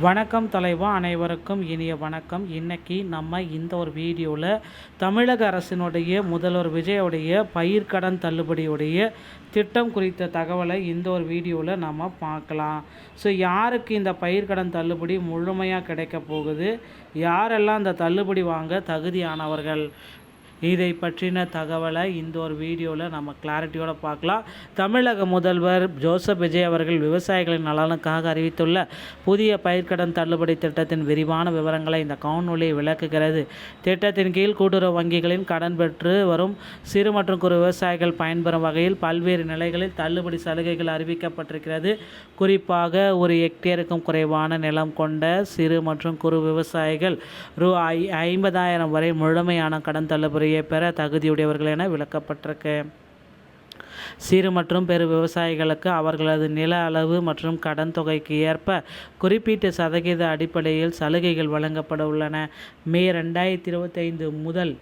வணக்கம் தலைவா, அனைவருக்கும் இனிய வணக்கம். இன்றைக்கி நம்ம இந்த ஒரு வீடியோவில் தமிழக அரசினுடைய முதல்வர் விஜயோடைய பயிர்க்கடன் தள்ளுபடியுடைய திட்டம் குறித்த தகவலை இந்த ஒரு வீடியோவில் நம்ம பார்க்கலாம். ஸோ யாருக்கு இந்த பயிர்க்கடன் தள்ளுபடி முழுமையாக கிடைக்க போகுது, யாரெல்லாம் இந்த தள்ளுபடி வாங்க தகுதியானவர்கள், இதை பற்றின தகவலை இந்த ஒரு வீடியோவில் நம்ம கிளாரிட்டியோடு பார்க்கலாம். தமிழக முதல்வர் ஜோசப் விஜய் அவர்கள் விவசாயிகளின் நலனுக்காக அறிவித்துள்ள புதிய பயிர்க்கடன் தள்ளுபடி திட்டத்தின் விரிவான விவரங்களை இந்த காணொளி விளக்குகிறது. திட்டத்தின் கீழ் கூட்டுறவு வங்கிகளின் கடன் பெற்று வரும் சிறு மற்றும் குறு விவசாயிகள் பயன்பெறும் வகையில் பல்வேறு நிலைகளில் தள்ளுபடி சலுகைகள் அறிவிக்கப்பட்டிருக்கிறது. குறிப்பாக ஒரு ஹெக்டேருக்கும் குறைவான நிலம் கொண்ட சிறு மற்றும் குறு விவசாயிகள் ரூ.50,000 வரை முழுமையான கடன் தள்ளுபடி பெற தகுதியுடையவர்கள் என விளக்கப்பட்டிருக்கு. சிறு மற்றும் பெரு விவசாயிகளுக்கு அவர்களது நில அளவு மற்றும் கடன் தொகைக்கு ஏற்ப குறிப்பிட்ட சதவீத அடிப்படையில் சலுகைகள் வழங்கப்பட உள்ளன. மே 2025 முதல்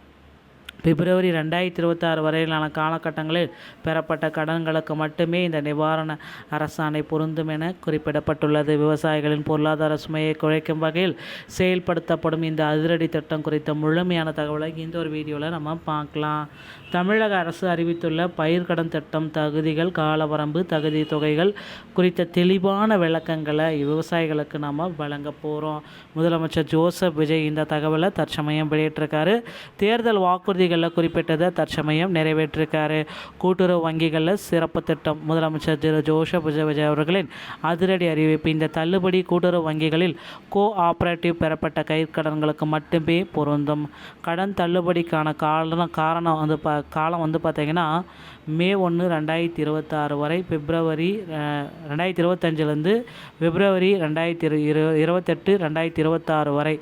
பிப்ரவரி 2026 வரையிலான காலகட்டங்களில் பெறப்பட்ட கடன்களுக்கு மட்டுமே இந்த நிவாரண அரசாணை பொருந்தும் என குறிப்பிடப்பட்டுள்ளது. விவசாயிகளின் பொருளாதார சுமையை குறைக்கும் வகையில் செயல்படுத்தப்படும் இந்த அதிரடி திட்டம் குறித்த முழுமையான தகவலை இந்த ஒரு வீடியோவில் நம்ம பார்க்கலாம். தமிழக அரசு அறிவித்துள்ள பயிர்க்கடன் திட்டம் தகுதிகள், காலவரம்பு, தகுதி தொகைகள் குறித்த தெளிவான விளக்கங்களை விவசாயிகளுக்கு நம்ம வழங்க போகிறோம். முதலமைச்சர் ஜோசப் விஜய் இந்த தகவலை தற்சமயம் வெளியிட்டிருக்காரு. தேர்தல் வாக்குறுதி குறிப்பிட்டதை தற்சமயம் நிறைவேற்றிருக்காரு. கூட்டுறவு வங்கிகளில் சிறப்பு திட்டம். முதலமைச்சர் ஜோசப் விஜய் அவர்களின் அதிரடி அறிவிப்பு. இந்த தள்ளுபடி கூட்டுறவு வங்கிகளில் கோஆபரேட்டிவ் பெறப்பட்ட கைக்கடன்களுக்கு மட்டுமே பொருந்தும். கடன் தள்ளுபடிக்கான காலம் வந்து பார்த்தீங்கன்னா மே 1, 2026 வரை, பிப்ரவரி 2025 பிப்ரவரி 2028, 2026 வரை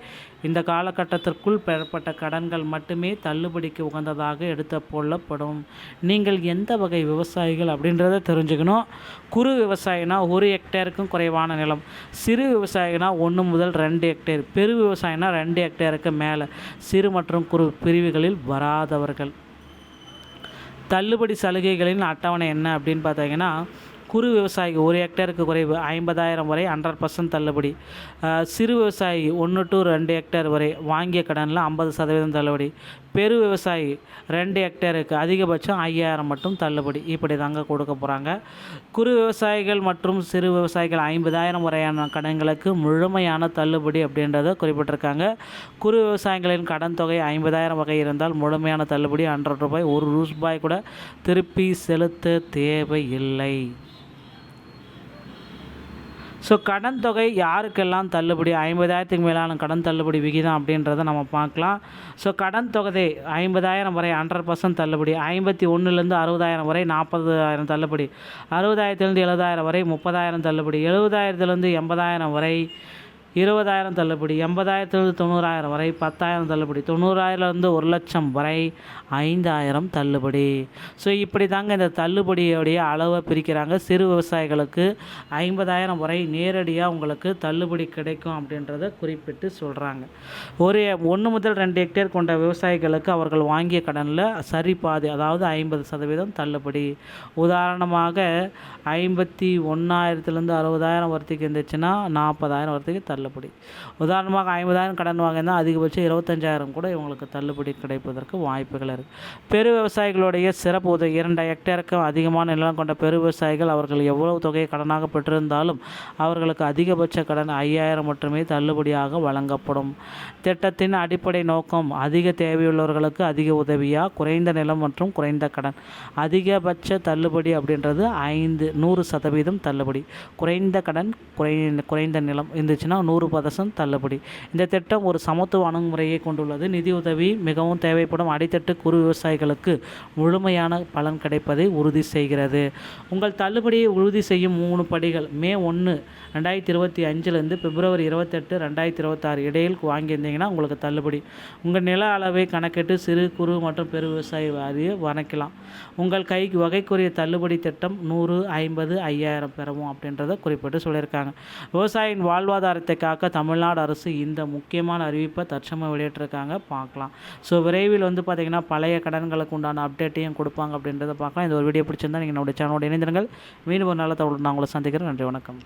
இந்த காலகட்டத்திற்குள் பெறப்பட்ட கடன்கள் மட்டுமே தள்ளுபடிக்கு உகந்ததாக எடுத்துக்கொள்ளப்படும். நீங்கள் எந்த வகை விவசாயிகள் அப்படின்றத தெரிஞ்சுக்கணும். குறு விவசாயினா 1 ஹெக்டேருக்கும் குறைவான நிலம், சிறு விவசாயினா 1 முதல் 2 ஹெக்டேர், பெரு விவசாயினா 2 ஹெக்டேருக்கு மேலே, சிறு மற்றும் குறு பிரிவுகளில் வராதவர்கள். தள்ளுபடி சலுகைகளின் அட்டவணை என்ன அப்படின்னு பார்த்தீங்கன்னா, குறு விவசாயிக்கு 1 ஹெக்டேருக்கு குறைவு 50,000 வரை 100% தள்ளுபடி. சிறு விவசாயி 1 to 2 ஹெக்டேர் வரை வாங்கிய கடனில் 50% தள்ளுபடி. பெரு விவசாயி 2 ஹெக்டேருக்கு அதிகபட்சம் 5,000 மட்டும் தள்ளுபடி. இப்படி தாங்க கொடுக்க போகிறாங்க. குறு விவசாயிகள் மற்றும் சிறு விவசாயிகள் 50,000 வரையான கடன்களுக்கு முழுமையான தள்ளுபடி அப்படின்றத குறிப்பிட்டிருக்காங்க. குறு விவசாயிகளின் கடன் தொகை 50,000 வகை இருந்தால் முழுமையான தள்ளுபடி ₹100, ₹1 கூட திருப்பி செலுத்த தேவையில்லை. ஸோ கடன் தொகை யாருக்கெல்லாம் தள்ளுபடி, 50,000க்கு மேலான கடன் தள்ளுபடி விகிதம் அப்படின்றத நம்ம பார்க்கலாம். ஸோ கடன் தொகை 50,000 வரை 100% தள்ளுபடி, 51,000 60,000 வரை 40,000 தள்ளுபடி, 60,000 70,000 வரை 30,000 தள்ளுபடி, 70,000 80,000 வரை 20,000 தள்ளுபடி, 80,000 90,000 வரை 10,000 தள்ளுபடி, 90,000 1,00,000 வரை 5,000 தள்ளுபடி. ஸோ இப்படி தாங்க இந்த தள்ளுபடியோடைய அளவை பிரிக்கிறாங்க. சிறு விவசாயிகளுக்கு 50,000 வரை நேரடியாக உங்களுக்கு தள்ளுபடி கிடைக்கும் அப்படின்றத குறிப்பிட்டு சொல்கிறாங்க. 1 முதல் 2 ஹெக்டேர் கொண்ட விவசாயிகளுக்கு அவர்கள் வாங்கிய கடனில் சரி பாதி, அதாவது 50% தள்ளுபடி. உதாரணமாக 51,000 60,000 வரைக்கும் இருந்துச்சுன்னா 40,000 வரைக்கும் தள்ளுபடி. உதாரணமாக 50,000 கடன் வாங்கினா அதிகபட்சம் 25,000 கூட இவங்களுக்கு தள்ளுபடி கிடைப்பதற்கு வாய்ப்புகள் இருக்குது. பெரு விவசாயிகளுடைய சிறப்பு உதவி. 2 ஹெக்டேருக்கு அதிகமான நிலம் கொண்ட பெரு விவசாயிகள் அவர்கள் எவ்வளவு தொகையை கடனாக பெற்றிருந்தாலும் அவர்களுக்கு அதிகபட்ச கடன் 5,000 மட்டுமே தள்ளுபடியாக வழங்கப்படும். திட்டத்தின் அடிப்படை நோக்கம் அதிக தேவையுள்ளவர்களுக்கு அதிக உதவியா, குறைந்த நிலம் மற்றும் குறைந்த கடன். அதிகபட்ச தள்ளுபடி அப்படின்றது 100% தள்ளுபடி. குறைந்த கடன், குறைந்த நிலம் இருந்துச்சுன்னா 100% தள்ளுபடி. இந்த திட்டம் ஒரு சமத்துவ அணுகுமுறையை கொண்டுள்ளது. நிதியுதவி மிகவும் தேவைப்படும் அடித்தட்டு குறு விவசாயிகளுக்கு முழுமையான பலன் கிடைப்பதை உறுதி செய்கிறது. உங்கள் தள்ளுபடியை உறுதி செய்யும் 3 படிகள். மே 1, 2025 பிப்ரவரி 28, 2026 இடையில் வாங்கியிருந்தீங்கன்னா உங்களுக்கு தள்ளுபடி. உங்கள் நில அளவை கணக்கிட்டு சிறு, குறு மற்றும் பெரு விவசாயி வாரியை வணக்கலாம். உங்கள் வகைக்குரிய தள்ளுபடி திட்டம் 100, 50, 5,000 பெறவும் அப்படின்றத குறிப்பிட்டு சொல்லியிருக்காங்க. விவசாயியின் வாழ்வாதாரத்தை காக்க தமிழ்நாடு அரசு இந்த முக்கியமான அறிவிப்பை தற்சமயம் வெளியிட்டிருக்காங்க. பார்க்கலாம். ஸோ விரைவில் பார்த்திங்கன்னா பழைய கடன்களுக்கு உண்டான அப்டேட்டையும் கொடுப்பாங்க அப்படின்றத பார்க்கலாம். இந்த ஒரு வீடியோ பிடிச்சிருந்தால் நீங்கள் நம்முடைய சேனலோட இணைந்திருங்கள். மீண்டும் ஒரு நல்ல தகவல் நான் உங்களை சந்திக்கிறேன். நன்றி, வணக்கம்.